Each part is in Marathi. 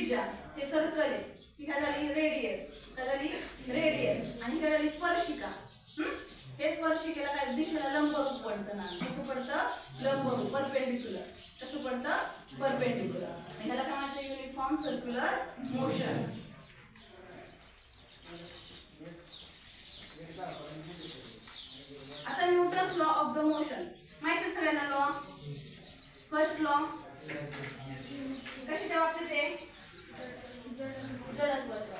त्रिज्या हे सर्कल आहे, ही काय झाली रेडियस, काय झाली रेडियस, आणि काय झाली स्पर्शिका. हे स्पर्शिकेला काय दिशेला लंबरूप पडतं ना, कसं पडतं लंबरूप परपेंडिक्युलर, कसं पडतं परपेंडिक्युलर. ह्याला काय म्हणतात युनिफॉर्म सर्क्युलर मोशन. आता Newton's law of the motion माहिती सगळ्यांना. लॉ फर्स्ट लॉ कशाच्या बाबतीत आहे, जडत्वाचा.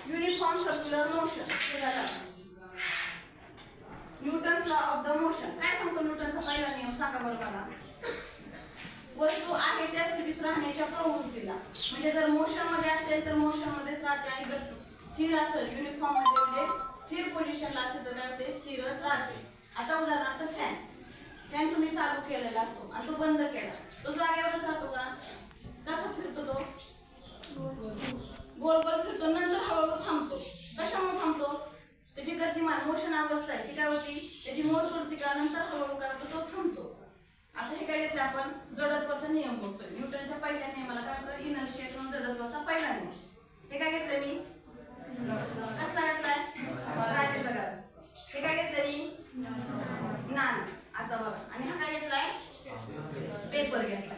Uniform circular motion. Newton's law of the motion काय सांगतो न्यूटनचा पहिला नियम सांगा बरं मला. वस्तू आहे त्या स्थितीत राहण्याच्या प्रवृत्तीला, म्हणजे जर मोशन मध्ये असेल तर मोशन मध्येच राहते, आणि स्थिर असेल युनिफॉर्म मध्ये म्हणजे स्थिर पोझिशनला असेल तर ते स्थिरच राहते. आता उदाहरणार्थ फॅन, फॅन तुम्ही चालू केलेला असतो आणि तो बंद केला, तो जागेवरच राहतो का, कसा फिरतो तो गोल गोल फिरतो, नंतर हळूहळू थांबतो. कशामुळे थांबतो, त्याची गतिमान मोशन अवस्था आहे ती काय होती, त्याची मोड सोडती का, नंतर हळूहळू काय होतो तो थांबतो. आता हे काय घेतलं आपण जडत्वाचा नियम बोलतोय. न्यूटनच्या पहिल्या नियमाला काय म्हणतात इनर्शिया किंवा जडत्वाचा पहिला नियम. हे काय घेतलं मी कसला घेतलाय राजेंद्र, हे काय घेतलं मी ज्ञान. आता बघा, आणि हा काय घेतलाय पेपर घेतला.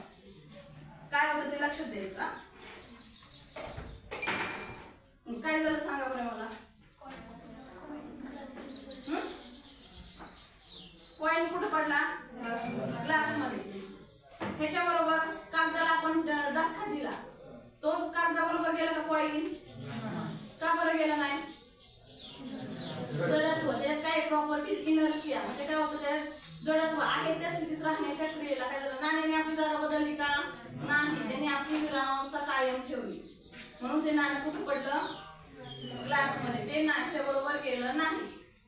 काय होतं ते लक्षात द्यायचं. काय झालं सांगा बरं मला. कॉइन कुठे पडला ग्लास मध्ये. ह्याच्याबरोबर कागदाला आपण धक्का दिला, तो कागदाबरोबर गेला का कॉइन, का बरं गेला नाही, जडत्व. त्यात काय प्रॉपर्टी इनर्शिया, म्हणजे काय होतं त्यात जडत्व आहे त्या स्थितीत राहण्याच्या क्रियेला काय झालं, नाण्याने आपली जागा बदलली का नाही, त्याने आपली विरामावस्था कायम ठेवली, म्हणून ते नाणं कुठं पडलं ग्लास मध्ये, ते नाण्याच्या बरोबर गेलं नाही.